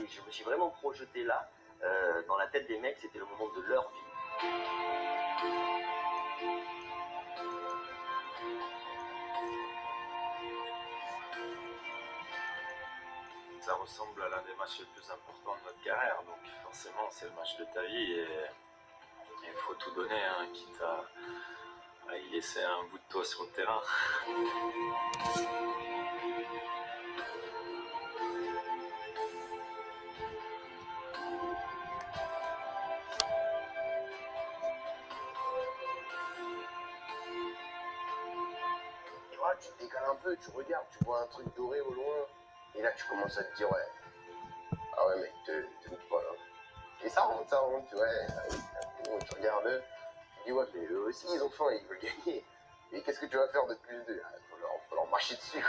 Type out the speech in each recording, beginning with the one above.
je me suis vraiment projeté là. Dans la tête des mecs, c'était le moment de leur vie. Ça ressemble à l'un des matchs les plus importants de notre carrière, donc forcément c'est le match de ta vie et il faut tout donner, hein, quitte à y laisser un bout de toi sur le terrain. Et voilà, tu te décales un peu, tu regardes, tu vois un truc doré au loin, et là tu commences à te dire ouais, ah ouais mec, te loupe pas là. Et ça rentre, tu vois, tu regardes, tu dis ouais mais eux aussi ils ont faim, ils veulent gagner. Et qu'est-ce que tu vas faire de plus d'eux? Faut leur marcher dessus.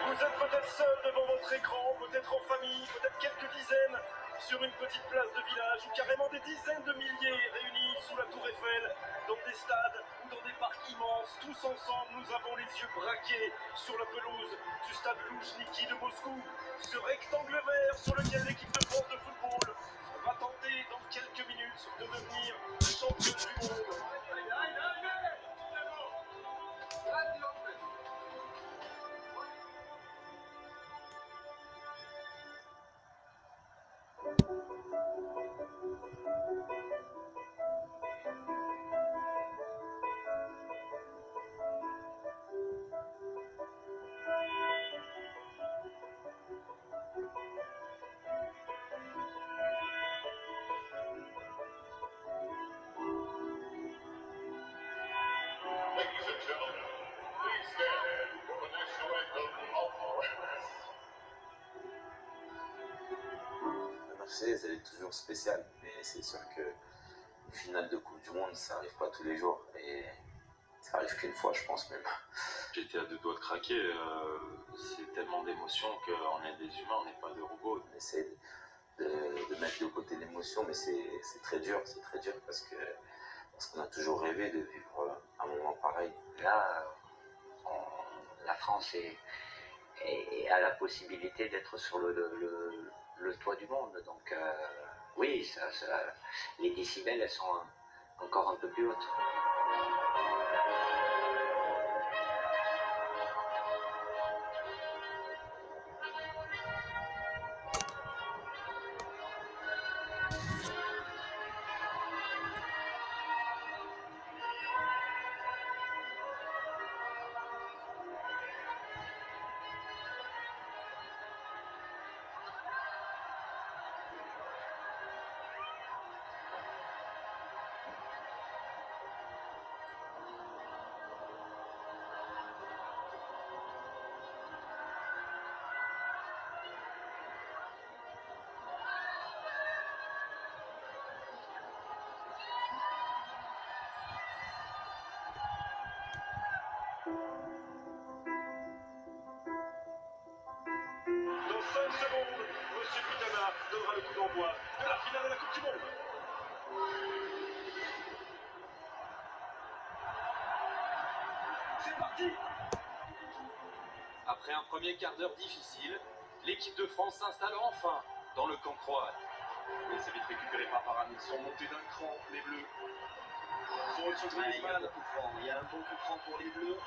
Vous êtes peut-être seul devant votre écran, peut-être en famille, peut-être quelques dizaines, sur une petite place de village, ou carrément des dizaines de milliers réunis sous la tour Eiffel, dans des stades ou dans des parcs immenses. Tous ensemble, nous avons les yeux braqués sur la pelouse du stade Loujniki de Moscou, ce rectangle vert sur lequel l'équipe de France de football va tenter dans quelques minutes de devenir championne du monde. La Marseillaise, elle est toujours spéciale, mais c'est sûr que une finale de Coupe du Monde, ça n'arrive pas tous les jours. Et ça arrive qu'une fois, je pense même. J'étais à deux doigts de craquer. C'est tellement d'émotions qu'on est des humains, on n'est pas des robots. On essaie de mettre de côté l'émotion, mais c'est très dur parce qu'on a toujours rêvé de vivre un moment pareil. Là, la France a la possibilité d'être sur le toit du monde. Donc oui, les décibels, elles sont encore un peu plus hautes. Dans 5 secondes, Monsieur Pitana donnera le coup d'envoi de la finale de la Coupe du Monde. C'est parti! Après un premier quart d'heure difficile, l'équipe de France s'installe enfin dans le camp croate. Mais c'est vite récupéré par Varane. Ils sont montés d'un cran, les Bleus. Sur le centre Il y a un Griezmann. bon coup franc, il y a un bon coup franc pour les Bleus.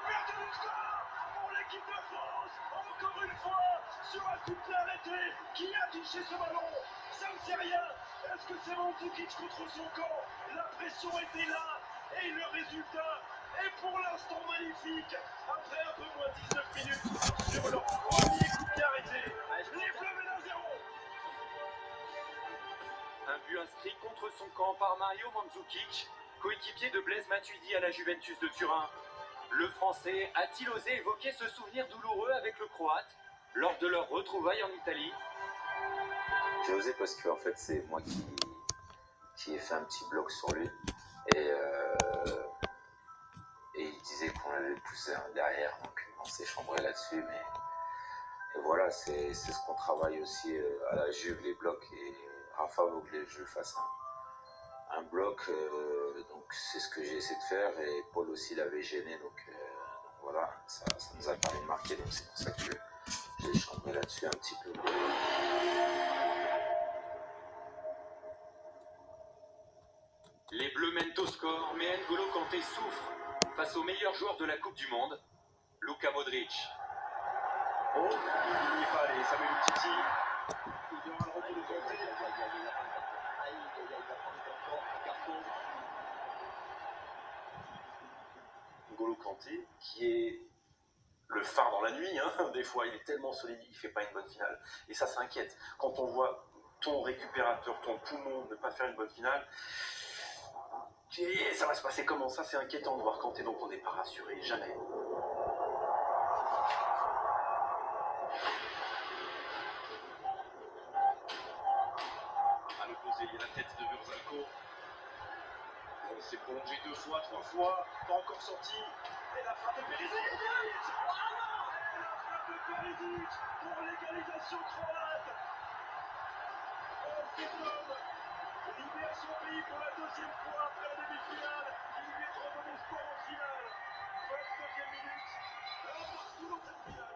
But de l'histoire pour l'équipe de France. Encore une fois, sur un coup de pied arrêté. Qui a touché ce ballon? Ça ne sait rien. Est-ce que c'est Mandzukic contre son camp? La pression était là. Et le résultat est pour l'instant magnifique. Après un peu moins de 19 minutes sur leur premier coup de pied arrêté. Les Bleus mènent 1-0. Un but inscrit contre son camp par Mario Mandzukic, coéquipier de Blaise Matuidi à la Juventus de Turin. Le Français a-t-il osé évoquer ce souvenir douloureux avec le Croate lors de leur retrouvaille en Italie? J'ai osé parce que en fait, c'est moi qui ai fait un petit blog sur lui. Et il disait qu'on l'avait poussé derrière, donc on s'est chambré là-dessus. Mais voilà, c'est ce qu'on travaille aussi à la Juve, les blocs. Et Rafa voulait que je fasse un bloc, donc c'est ce que j'ai essayé de faire. Et Paul aussi l'avait gêné, donc voilà, ça nous a permis de marquer. Donc c'est pour ça que j'ai chambré là-dessus un petit peu. Les Bleus mènent au score, mais N'Golo Kanté souffre face au meilleur joueur de la Coupe du Monde, Luka Modric. Oh, il n'y est pas allé, Samuel Umtiti. Il y aura le retour de Kanté. N'Golo Kanté, qui est le phare dans la nuit, hein. Des fois il est tellement solide, il fait pas une bonne finale. Et ça s'inquiète. Quand on voit ton récupérateur, ton poumon ne pas faire une bonne finale, ça va se passer comment ça? C'est inquiétant de voir Kanté, donc on n'est pas rassuré, jamais. À l'opposé, il y a la tête de Burzalco. On s'est prolongé 2 fois, 3 fois, pas encore sorti. Et la frappe de Perisic. Et la frappe de Perisic pour l'égalisation croate. Cet homme libère son pays pour la 2e fois après la demi-finale. Il lui est redonné sport en finale. 29e minute. Un partout dans cette finale.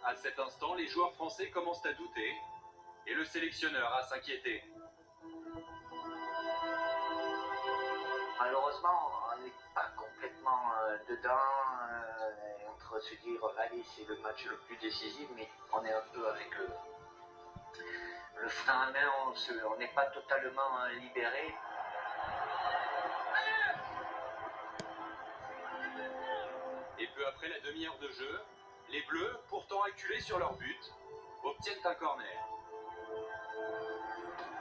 À cet instant, les joueurs français commencent à douter et le sélectionneur à s'inquiéter. Malheureusement, on n'est pas complètement dedans, entre se dire, allez, c'est le match le plus décisif, mais on est un peu avec le frein à main, on n'est pas totalement libéré. Et peu après la demi-heure de jeu, les Bleus, pourtant acculés sur leur but, obtiennent un corner.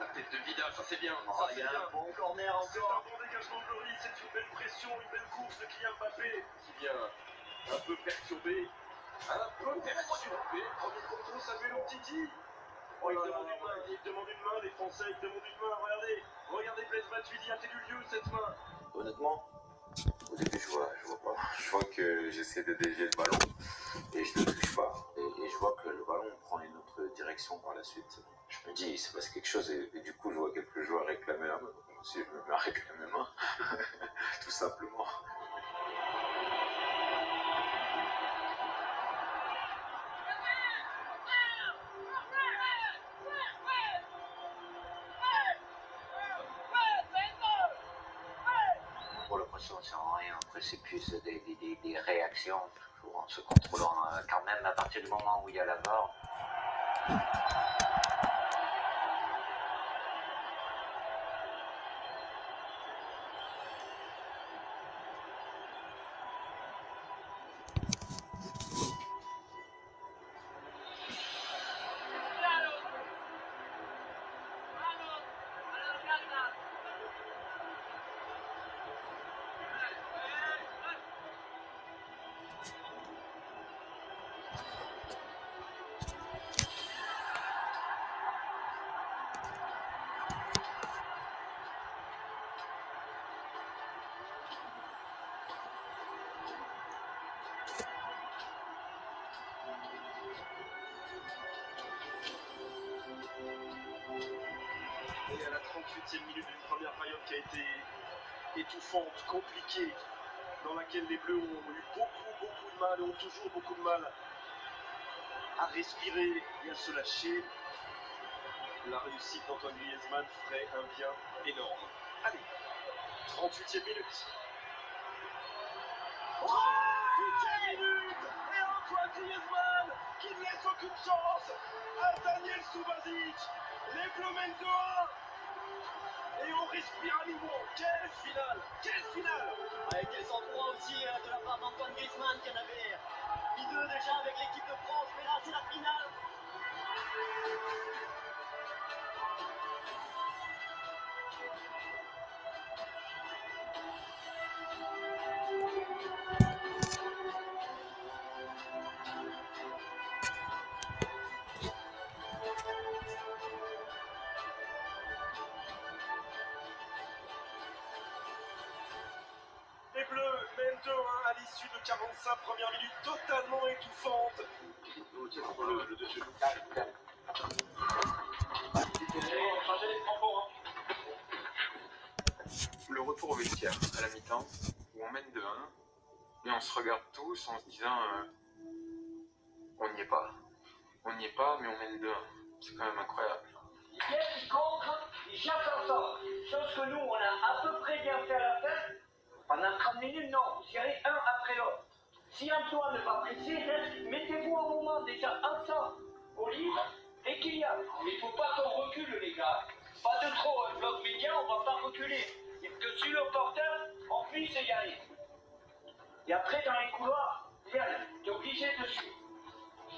La tête de Vida, ça c'est bien. Oh, Ça il c'est y a bien. un bon corner C'est un encore. bon dégagement de Lloris, c'est une belle pression, une belle course de Kylian Mbappé qui vient un peu perturbé. Premier contrôle, Samuel Umtiti. Oh, il demande une main, les Français, ils demandent une main. Regardez Blaise Matuidi, a-t-il eu lieu cette main? Honnêtement, au début, je vois pas. Je vois que j'essaie de dévier le ballon et je ne le touche pas. Et je vois que le ballon prend une autre direction par la suite. Je me dis, il se passe quelque chose et du coup, je vois quelques joueurs réclamer la main. Donc, moi aussi, je me mets à réclamer ma main, tout simplement. Pour l'impression, ça sert à rien. Après, c'est plus des réactions, toujours en se contrôlant quand même à partir du moment où il y a la mort. Et à la 38e minute d'une première période qui a été étouffante, compliquée, dans laquelle les Bleus ont eu beaucoup de mal et ont toujours beaucoup de mal à respirer et à se lâcher. La réussite d'Antoine Griezmann ferait un bien énorme. Allez, 38e minute. 38e minute. Et Antoine Griezmann qui ne laisse aucune chance à Daniel Subasic. Les Bleus mènent 2-1. Et on respire à nouveau. Quelle finale! Quelle finale! Avec quel sang-froid aussi de la part d'Antoine Griezmann qui en avait mis 2 déjà avec l'équipe de France, mais là c'est la finale. Les Bleus mènent 2-1 à l'issue de 45 premières minutes totalement étouffées. étouffante. Le dessus. Le retour au vestiaire à la mi-temps, où on mène 2-1, et on se regarde tous en se disant on n'y est pas. On n'y est pas, mais on mène 2-1. C'est quand même incroyable. Ils viennent, ils contre, ils cherchent ensemble. Chose que nous, on a à peu près bien fait à la fin. Pendant 30 minutes, non, vous y allez un après l'autre. Si Antoine va presser, mettez-vous un moment déjà ensemble au livre et Kylian. Il ne faut pas qu'on recule, les gars. Pas de trop, un bloc média, on ne va pas reculer. Il faut que sur le porteur, on puisse y aller. Et après, dans les couloirs, Yann, t'es obligé de suivre.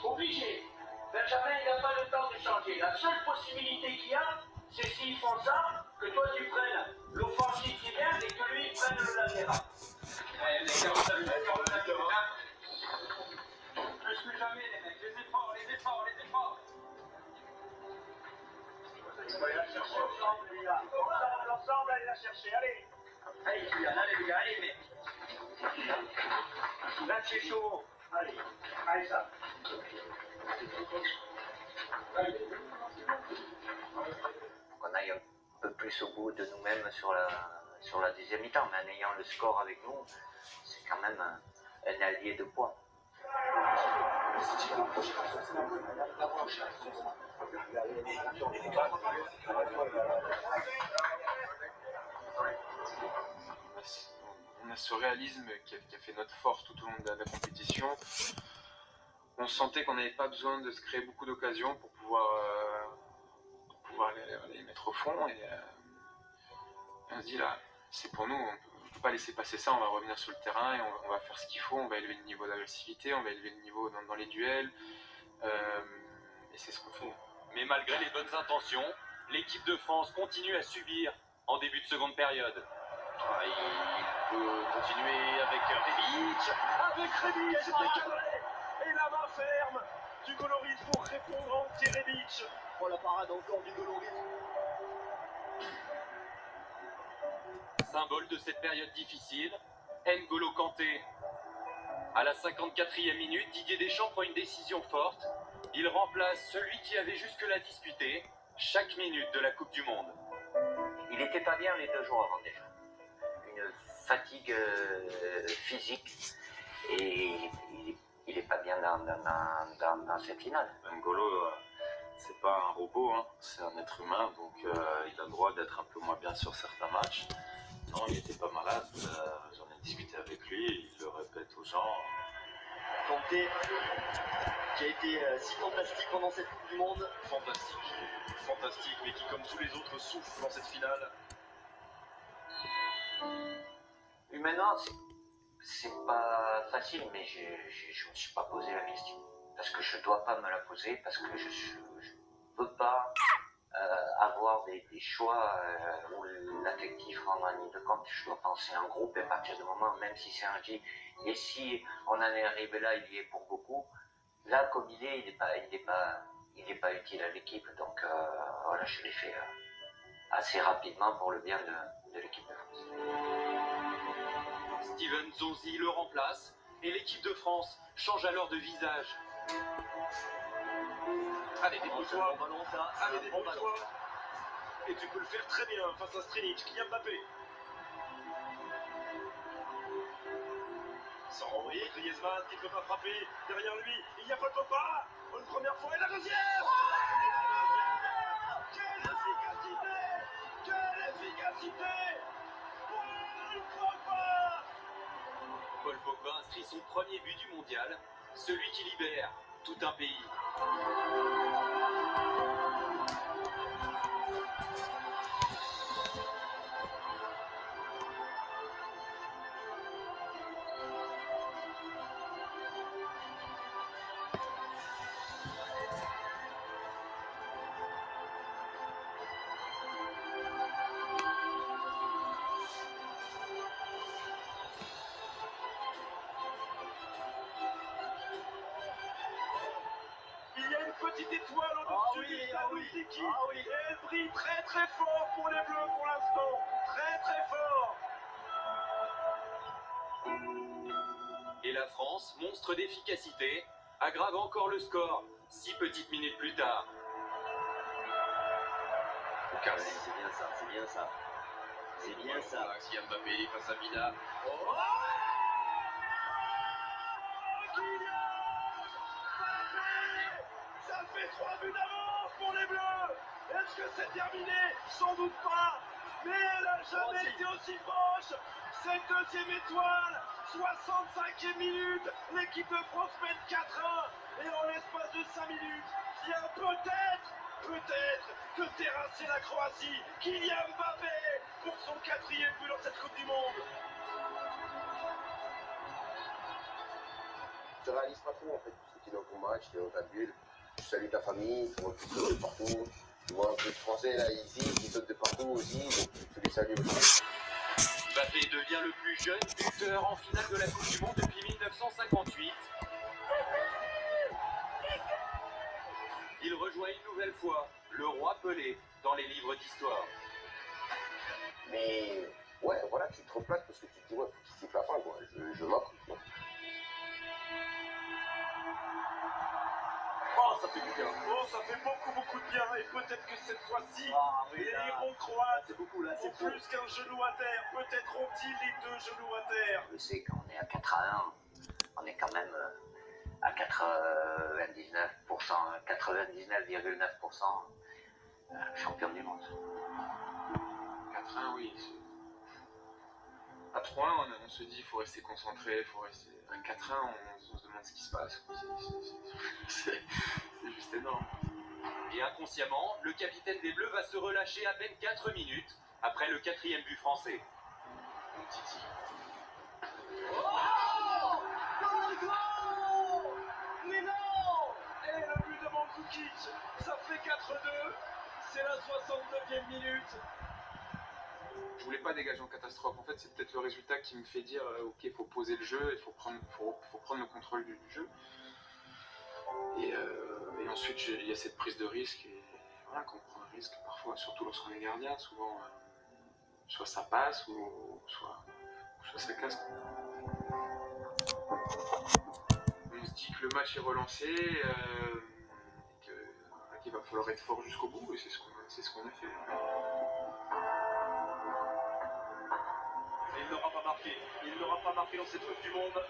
Obligé. Benjamin, il n'a pas le temps de changer. La seule possibilité qu'il y a, c'est s'ils font ça, que toi tu prennes l'offensive qui vient et que lui il prenne le latéral. Les gars, vous avez plus que jamais, les mecs. Les efforts, les efforts, les efforts. On va aller la chercher ensemble, les gars. Ensemble, allez la chercher, allez. Allez, Kylian, allez, les gars, allez, mais. Là, c'est chaud. Allez, allez, ça. Qu'on aille un peu plus au bout de nous-mêmes sur la deuxième mi-temps, mais en ayant le score avec nous, c'est quand même un allié de poids. On a ce réalisme qui a fait notre force tout au long de la compétition. On sentait qu'on n'avait pas besoin de se créer beaucoup d'occasions pour pouvoir les mettre au fond. Et on se dit là, c'est pour nous, on ne peut pas laisser passer ça, on va revenir sur le terrain et on va faire ce qu'il faut, on va élever le niveau d'agressivité, on va élever le niveau dans les duels. Et c'est ce qu'on fait. Mais malgré les bonnes intentions, l'équipe de France continue à subir en début de seconde période. Ah, il peut continuer avec Rebic. Avec Rebic, c'est décadré. Et la main ferme du Goloris pour répondre anti-Rebic. Oh, la parade encore du Goloris. Symbole de cette période difficile, N'Golo Kanté. À la 54e minute, Didier Deschamps prend une décision forte. Il remplace celui qui avait jusque-là disputé chaque minute de la Coupe du Monde. Il n'était pas bien les 2 jours avant déjà. Une fatigue physique et il n'est pas bien dans cette finale. N'Golo, c'est pas un robot, hein. C'est un être humain, donc il a le droit d'être un peu moins bien sur certains matchs. Non, il n'était pas malade, j'en ai discuté avec lui, il le répète aux gens. Kanté, qui a été si fantastique pendant cette Coupe du Monde. Fantastique, fantastique, mais qui, comme tous les autres, souffre dans cette finale. Humainement, c'est pas facile, mais je ne me suis pas posé la question. Parce que je ne dois pas me la poser, parce que je ne peux pas avoir des choix où l'affectif rentre en ligne de compte. Je dois penser en groupe et à partir du moment, même si c'est un J, et si on en est arrivé là, il y est pour beaucoup. Là, comme il est pas utile à l'équipe. Donc voilà, je l'ai fait assez rapidement pour le bien de l'équipe de France. Steven Zonzi le remplace et l'équipe de France change alors de visage. Allez, débrouille-toi. Bon ballon, ça. Allez, Bon ballon. débrouille-toi. Et tu peux le faire très bien face à Strinic, Kylian Mbappé. Sans renvoyer, Griezmann qui ne peut pas frapper. Derrière lui, il y a Paul Pogba. Une première fois et la deuxième. Quelle efficacité! Quelle efficacité! Paul Pogba! Paul Pogba inscrit son premier but du mondial, celui qui libère tout un pays. Il y a une petite étoile au-dessus du stade Oustiki. Et elle brille très très fort pour les Bleus pour l'instant. Très très fort. Et la France, monstre d'efficacité, aggrave encore le score 6 petites minutes plus tard. Ouais, c'est bien ça, c'est bien ça. C'est bien ça. Si Mbappé face à Vida. Ça fait 3 buts d'avance pour les Bleus. Est-ce que c'est terminé? Sans doute pas. Mais elle a jamais été aussi proche. Cette deuxième étoile, 65e minute, l'équipe de France mène 4-1. Et en l'espace de 5 minutes, il y a peut-être que terrasser la Croatie, Kylian Mbappé pour son 4e but dans cette Coupe du Monde. Tu réalises pas trop en fait, parce que tu es dans ton match, tu es dans ta bulle, tu salues ta famille, tu vois qu'ils sautent de partout, tu vois un peu de français là, ils sautent de partout aussi, donc tu les salues aussi. Mbappé devient le plus jeune buteur en finale de la Coupe du Monde depuis 1958. Il rejoint une nouvelle fois le roi Pelé dans les livres d'histoire. Mais ouais, voilà, tu te replaces parce que tu te dis, ouais, faut qu'il siffle la fin, quoi, je m'offre. Oh, ça fait du bien. Oh, ça fait beaucoup de bien. Et peut-être que cette fois-ci, les héros croates ont plus qu'un genou à terre. Peut-être ont-ils les 2 genoux à terre. Je sais qu'on est à 4-1, on est quand même à 99%, 99,9% champion du monde. 4-1, oui. À 3-1, on se dit qu'il faut rester concentré, faut rester. À 4-1, on se demande ce qui se passe. C'est juste énorme. Et inconsciemment, le capitaine des Bleus va se relâcher à peine 4 minutes après le 4e but français. Oh, mais non! Et le but de Mandzukic, ça fait 4-2. C'est la 69e minute. Je voulais pas dégager en catastrophe. En fait, c'est peut-être le résultat qui me fait dire ok, il faut poser le jeu, il faut prendre le contrôle du jeu. Et ensuite, il y a cette prise de risque. Et voilà, quand on prend un risque, parfois, surtout lorsqu'on est gardien, souvent, soit ça passe, ou soit ça casse. On se dit que le match est relancé, qu'il va falloir être fort jusqu'au bout, et c'est ce qu'on a fait. Il n'aura pas marqué dans cette Coupe du Monde,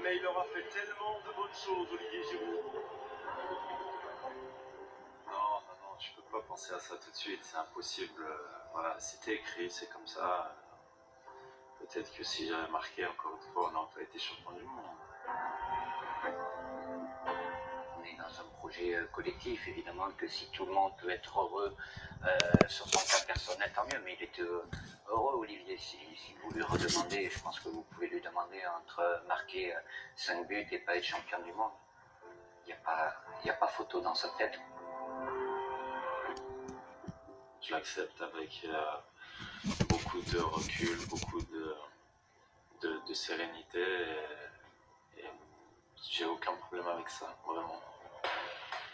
mais il aura fait tellement de bonnes choses, Olivier Giroud. Non, tu peux pas penser à ça tout de suite, c'est impossible. Voilà, c'était écrit, c'est comme ça. Peut-être que si j'avais marqué encore une fois, on n'aurait pas été champion du monde. On est dans un projet collectif, évidemment que si tout le monde peut être heureux sur son cas personnel, tant mieux, mais il était heureux, Olivier. Si vous lui redemandez, je pense que vous pouvez lui demander entre marquer 5 buts et pas être champion du monde. Il n'y a pas photo dans sa tête. Je l'accepte avec beaucoup de recul, beaucoup de sérénité, et j'ai aucun problème avec ça, vraiment.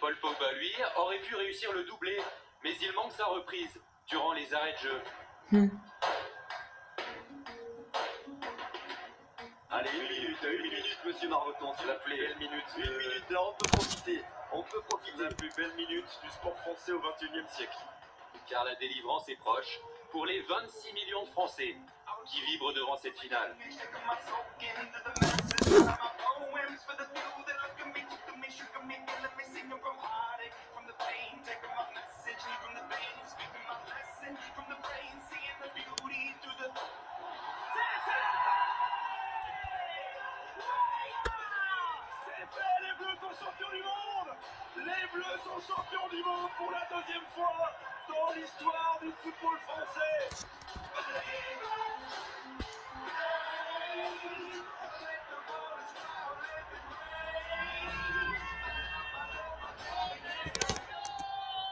Paul Pogba, lui, aurait pu réussir le doublé, mais il manque sa reprise durant les arrêts de jeu. Allez, une minute, monsieur Margoton, s'il vous plaît. Belle minute, une minute, là, on peut profiter. La plus belle minute du sport français au XXIe siècle. Car la délivrance est proche pour les 26 millions de Français qui vibrent devant cette finale. Les Bleus sont champions du monde! Les Bleus sont champions du monde pour la 2e fois dans l'histoire du football français!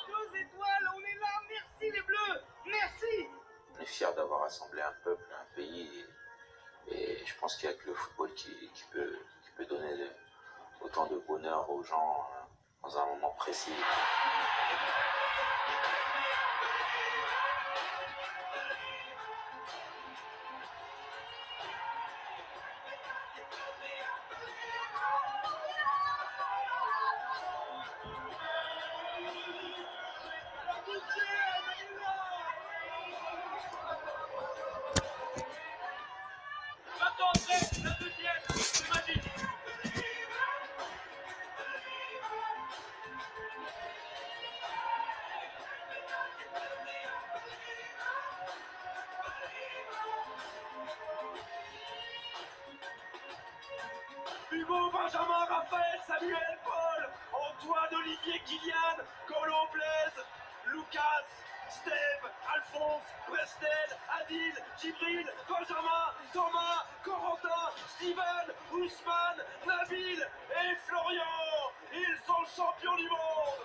Deux étoiles, on est là, merci les Bleus, merci. On est fiers d'avoir rassemblé un peuple, un pays, et je pense qu'il n'y a que le football qui peut donner autant de bonheur aux gens dans un moment précis. Hugo, Benjamin, Raphaël, Samuel, Paul, Antoine, Olivier, Kylian, Colo, Blaise, Lucas, Steve, Alphonse, Prestel, Adil, Djibril, Benjamin, Thomas, Corentin, Steven, Ousmane, Nabil et Florian. Ils sont champions du monde.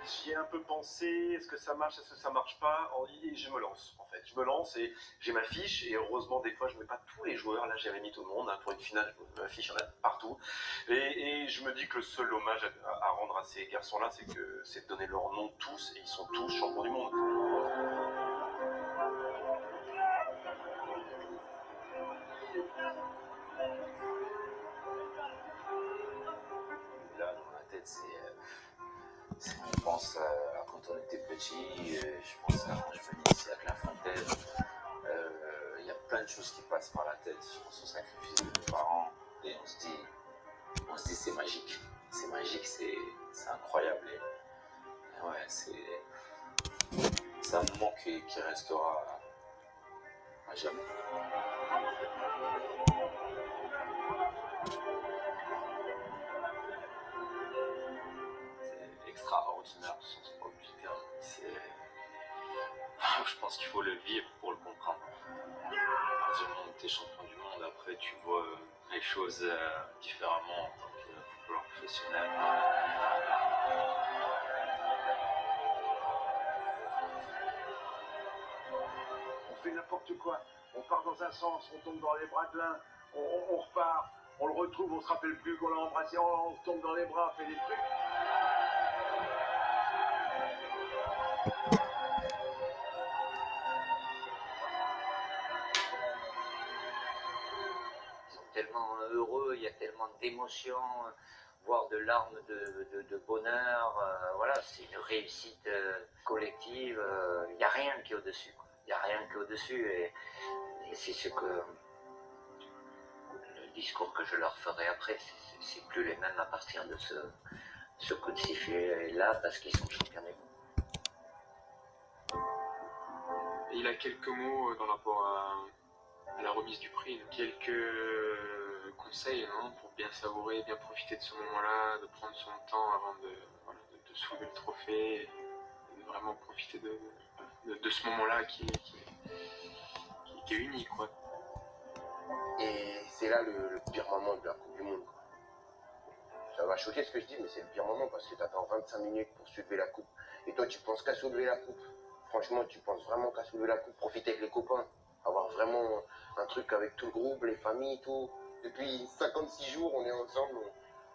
J'y ai un peu pensé, est-ce que ça marche, est-ce que ça marche pas, et je me lance en fait. Je me lance et j'ai ma fiche et heureusement des fois je mets pas tous les joueurs, là j'avais mis tout le monde, hein, pour une finale, ma fiche il y en a partout. Et je me dis que le seul hommage à rendre à ces garçons-là, c'est de donner leur nom tous et ils sont tous champions du monde. Là, dans ma tête, on pense à quand on était petit, je pense à quand je venais ici à Clairefontaine. Il y a plein de choses qui passent par la tête. Je pense au sacrifice de mes parents et on se dit c'est magique. C'est magique, c'est incroyable. Et ouais, c'est un moment qui restera à jamais. C'est extraordinaire sans aucun terme. Je pense qu'il faut le vivre pour le comprendre. À partir du moment où tu es champion du monde, après tu vois les choses différemment en tant que footballeur professionnel. On fait n'importe quoi. On part dans un sens, on tombe dans les bras de l'un, on repart, on le retrouve, on se rappelle plus qu'on l'a embrassé, on tombe dans les bras, on fait des trucs. Ils sont tellement heureux, il y a tellement d'émotions, voire de larmes de bonheur. Voilà, c'est une réussite collective. Il n'y a rien qui est au-dessus. Il n'y a rien qui est au-dessus. Et c'est ce que le discours que je leur ferai après, c'est plus les mêmes à partir de ce coup de sifflet-là, parce qu'ils sont champions du monde. Et il a quelques mots par rapport à la remise du prix, donc quelques conseils, non, pour bien savourer, bien profiter de ce moment-là, de prendre son temps avant de soulever le trophée, et de vraiment profiter de ce moment-là qui est unique, quoi. Et c'est là le pire moment de la Coupe du Monde. Ça va choquer ce que je dis, mais c'est le pire moment parce que tu attends 25 minutes pour soulever la coupe. Et toi, tu penses qu'à soulever la coupe. Franchement, tu penses vraiment qu'à soulever la coupe, profiter avec les copains. Avoir vraiment un truc avec tout le groupe, les familles, tout. Depuis 56 jours, on est ensemble,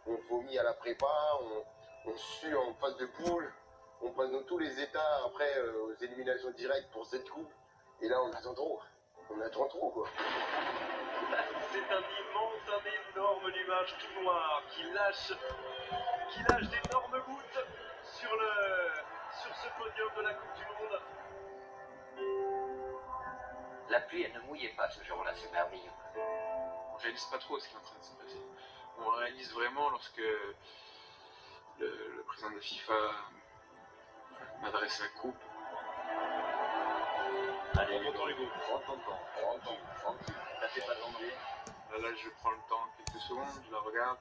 on vomit à la prépa, on sue en phase de poule, on passe dans tous les états après aux éliminations directes pour cette coupe. Et là, on attend trop. On attend trop, quoi. C'est un énorme nuage tout noir qui lâche d'énormes gouttes sur ce podium de la Coupe du Monde. La pluie, elle ne mouillait pas ce jour-là, c'est merveilleux. On réalise pas trop ce qui est en train de se passer. On réalise vraiment lorsque le président de la FIFA m'adresse la coupe. Allez, Hugo, prends ton temps, tranquille. T'as fait pas tomber. Là, je prends le temps, quelques secondes, je la regarde.